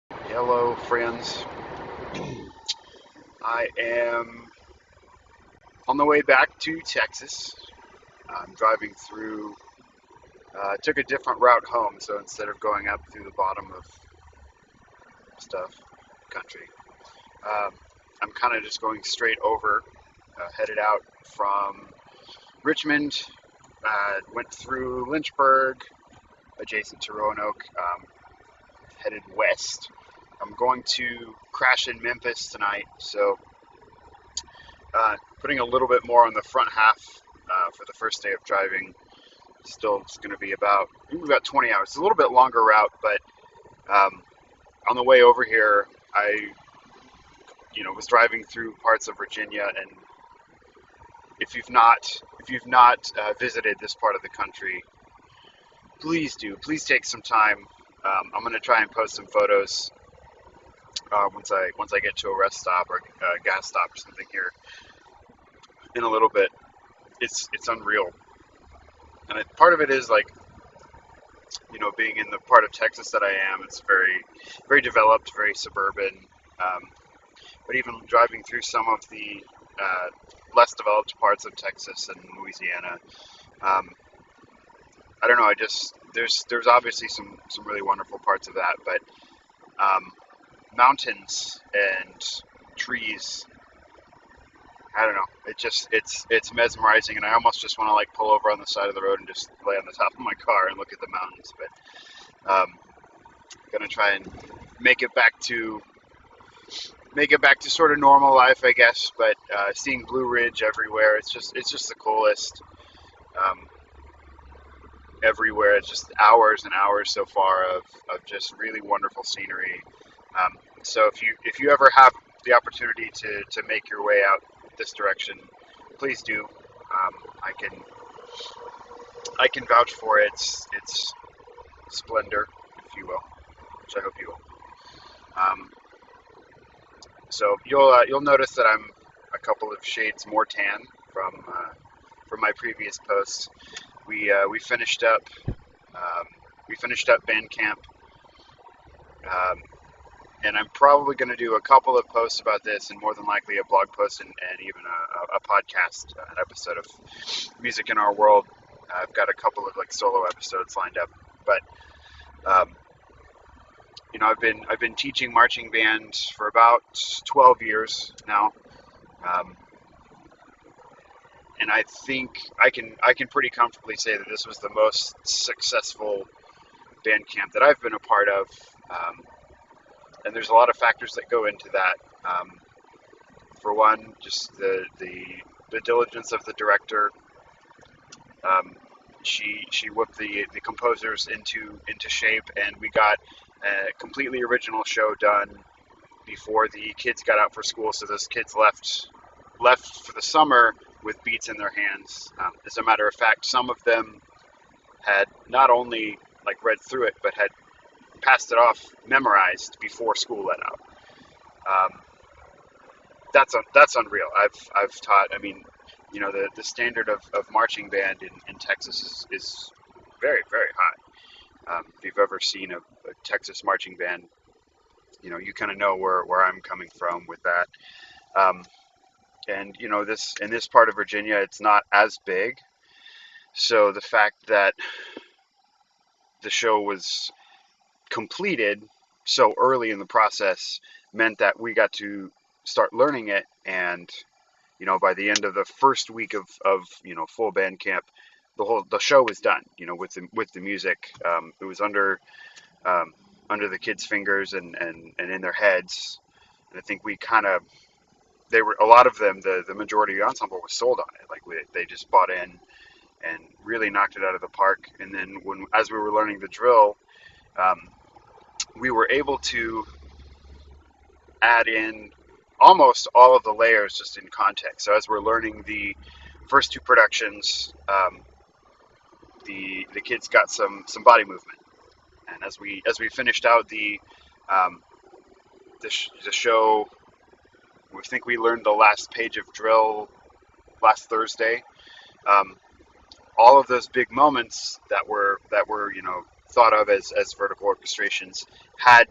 Hello, friends. I am on the way back to Texas. I'm driving through, took a different route home, so instead of going up through the bottom of stuff, country, um, I'm kind of just going straight over, headed out from Richmond, went through Lynchburg, adjacent to Roanoke, headed west. I'm going to crash in Memphis tonight, so putting a little bit more on the front half for the first day of driving. Still, it's going to be about 20 hours. It's a little bit longer route, but on the way over here, I was driving through parts of Virginia, and if you've not visited this part of the country, please do. Please take some time. I'm going to try and post some photos once I get to a rest stop or a gas stop or something here in a little bit. It's unreal, and part of it is like being in the part of Texas that I am. It's very very developed, very suburban. Um, but even driving through some of the less developed parts of Texas and Louisiana, um, I don't know. I just there's obviously some really wonderful parts of that, but um, mountains and trees. I don't know. It's mesmerizing, and I almost just want to like pull over on the side of the road and just lay on the top of my car and look at the mountains. But gonna try and make it back to sort of normal life, I guess. But seeing Blue Ridge everywhere, it's just the coolest. Um, Everywhere, it's just hours and hours so far of just really wonderful scenery. So if you ever have the opportunity to make your way out this direction, please do. I can vouch for its splendor, if you will, which I hope you will. Um, so you'll notice that I'm a couple of shades more tan from my previous posts. We finished up band camp, um, and I'm probably going to do a couple of posts about this, and more than likely a blog post and even a podcast, an episode of Music in Our World. I've got a couple of like solo episodes lined up, but um, I've been teaching marching band for about 12 years now, um, and I think I can pretty comfortably say that this was the most successful band camp that I've been a part of. And there's a lot of factors that go into that. For one, just the diligence of the director. Um, she whipped the composers into shape, and we got a completely original show done before the kids got out for school. So those kids left for the summer with beats in their hands. As a matter of fact, some of them had not only like read through it, but had passed it off memorized before school let out. Um, that's unreal. I've taught. I mean, the standard of marching band in Texas is very very high. If you've ever seen a Texas marching band, you kind of know where I'm coming from with that. Um, and this in this part of Virginia, it's not as big. So the fact that the show was completed so early in the process meant that we got to start learning it, and by the end of the first week of full band camp, the show was done, with the music. It was um, under the kids' fingers and in their heads, and I think we kind of they were a lot of them, the majority of the ensemble was sold on it. Like they just bought in and really knocked it out of the park. And then as we were learning the drill, um, we were able to add in almost all of the layers just in context. So as we're learning the first two productions, the kids got some body movement, and as we finished out um, the show, we think we learned the last page of drill last Thursday. Um, all of those big moments that were thought of as vertical orchestrations had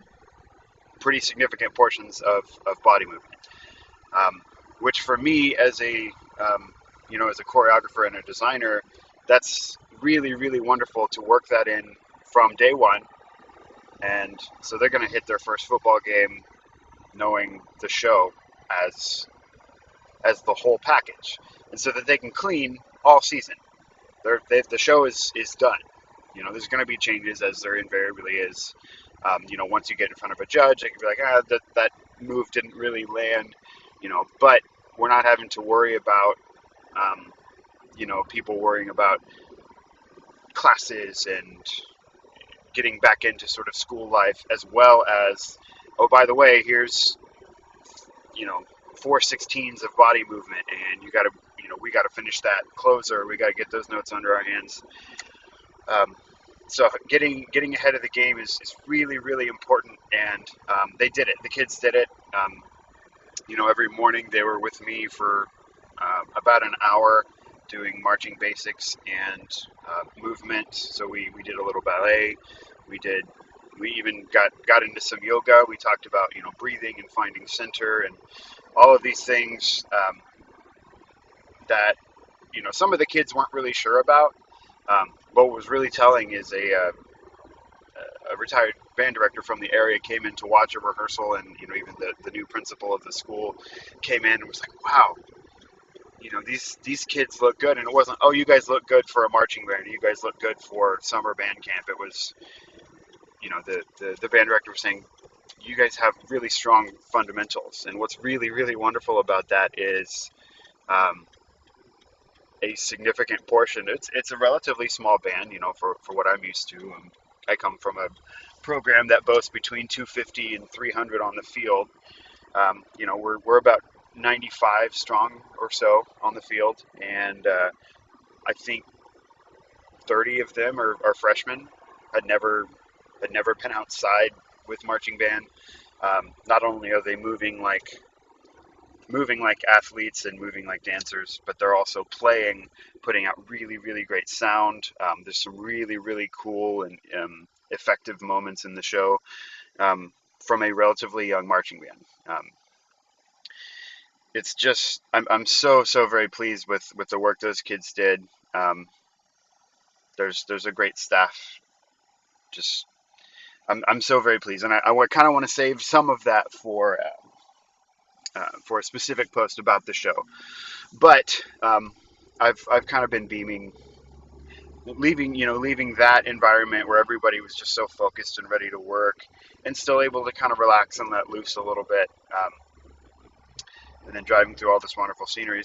pretty significant portions of body movement, um, which for me as a as a choreographer and a designer, that's really, really wonderful to work that in from day one. And so they're going to hit their first football game knowing the show as the whole package, and so that they can clean all season. The show is done. There's going to be changes, as there invariably is. Once you get in front of a judge, they can be like, that move didn't really land. But we're not having to worry about, people worrying about classes and getting back into sort of school life, as well as, oh, by the way, here's, 4/16 of body movement, and we got to finish that closer. We got to get those notes under our hands. So getting ahead of the game is really, really important, and they did it. The kids did it. Every morning they were with me for about an hour doing marching basics and movement. So we did a little ballet. We even got into some yoga. We talked about breathing and finding center and all of these things that some of the kids weren't really sure about. What was really telling is a retired band director from the area came in to watch a rehearsal, and even the new principal of the school came in and was like, "Wow, these kids look good." And it wasn't, "Oh, you guys look good for a marching band. You guys look good for summer band camp." It was, the band director was saying, "You guys have really strong fundamentals." And what's really, really wonderful about that is a significant portion. It's a relatively small band, for what I'm used to. I come from a program that boasts between 250 and 300 on the field. We're about 95 strong or so on the field, and I think 30 of them are freshmen. Had never been outside with marching band. Not only are they moving like athletes and moving like dancers, but they're also putting out really, really great sound. There's some really, really cool and effective moments in the show from a relatively young marching band. It's just, I'm so very pleased with the work those kids did. There's a great staff. Just, I'm so very pleased, and I kind of want to save some of that for a specific post about the show. But I've kind of been leaving that environment where everybody was just so focused and ready to work, and still able to kind of relax and let loose a little bit. And then driving through all this wonderful scenery,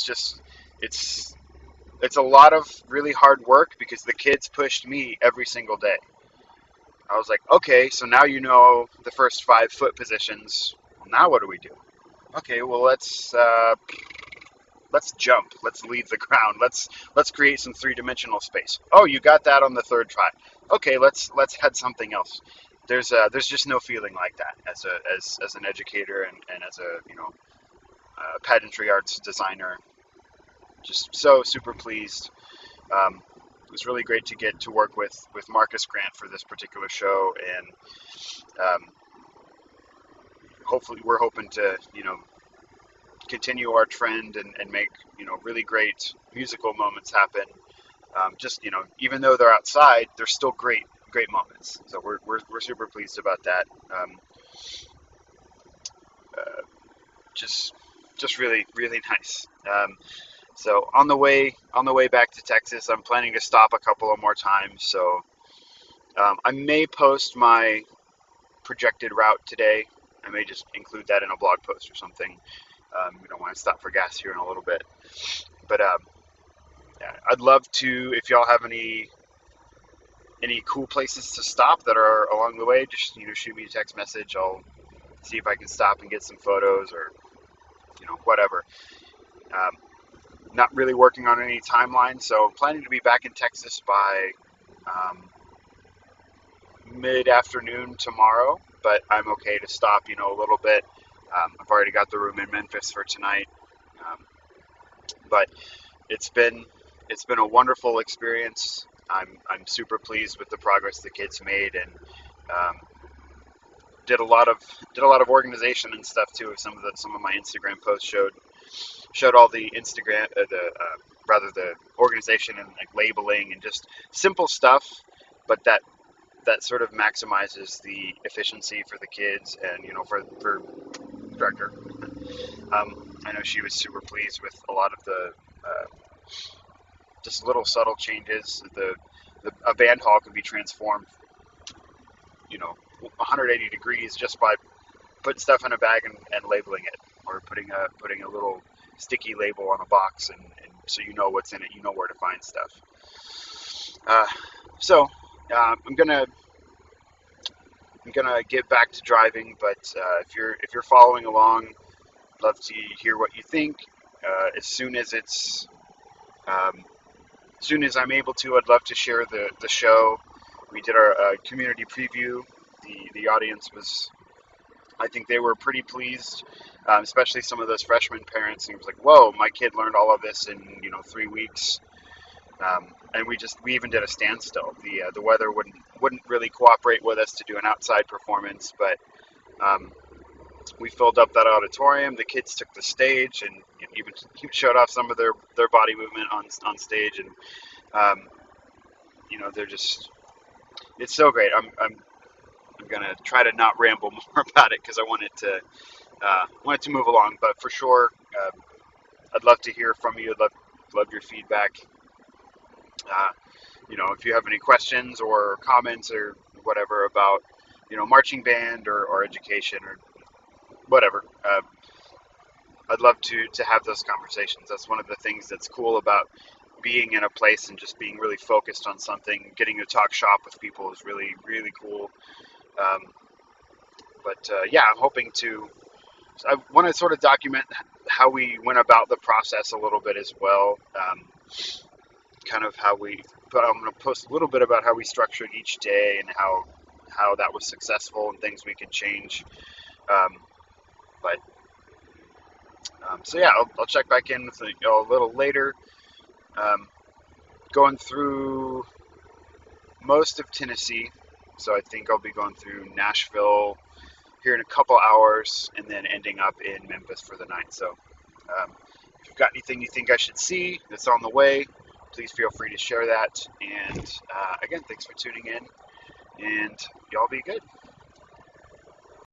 it's a lot of really hard work, because the kids pushed me every single day. I was like, okay, so now the first 5 foot positions. Well, now what do we do? Okay, well let's jump. Let's leave the ground. Let's create some 3-dimensional space. Oh, you got that on the 3rd try. Okay, let's add something else. There's just no feeling like that as an educator and as a pageantry arts designer. Just so super pleased. It was really great to get to work with Marcus Grant for this particular show, and hopefully we're hoping to continue our trend and make really great musical moments happen. Even though they're outside, they're still great moments. So we're super pleased about that. Just really, really nice. So on the way back to Texas, I'm planning to stop a couple of more times. So I may post my projected route today. I may just include that in a blog post or something. We don't want to stop for gas here in a little bit. But yeah, I'd love to, if y'all have any cool places to stop that are along the way, just shoot me a text message. I'll see if I can stop and get some photos, or whatever. Not really working on any timeline, so I'm planning to be back in Texas by mid-afternoon tomorrow, but I'm okay to stop a little bit. I've already got the room in Memphis for tonight, but it's been a wonderful experience. I'm super pleased with the progress the kids made, and did a lot of organization and stuff too. Some of my Instagram posts showed all the Instagram rather the organization and like labeling and just simple stuff, but that sort of maximizes the efficiency for the kids and for director. I know she was super pleased with a lot of the just little subtle changes. A band hall can be transformed 180 degrees just by putting stuff in a bag and labeling it, or putting a little sticky label on a box, and so you know what's in it, you know where to find stuff. So I'm gonna get back to driving, but if you're following along, I'd love to hear what you think. As soon as I'm able to, I'd love to share the show. We did our community preview. The audience was, I think they were pretty pleased, especially some of those freshman parents. And it was like, whoa, my kid learned all of this in 3 weeks. And we even did a standstill. The weather wouldn't really cooperate with us to do an outside performance, but we filled up that auditorium. The kids took the stage and even showed off some of their body movement on stage, and they're just, it's so great. I'm gonna try to not ramble more about it because I want it to move along. But for sure, I'd love to hear from you. I'd love your feedback. If you have any questions or comments or whatever about marching band or education or whatever, I'd love to have those conversations. That's one of the things that's cool about being in a place and just being really focused on something. Getting to talk shop with people is really, really cool. I'm hoping to. I want to sort of document how we went about the process a little bit as well. Kind of how but I'm going to post a little bit about how we structured each day and how that was successful and things we can change. I'll check back in with a little later. Going through most of Tennessee, so I think I'll be going through Nashville here in a couple hours, and then ending up in Memphis for the night. So if you've got anything you think I should see that's on the way, please feel free to share that. And again, thanks for tuning in, and y'all be good.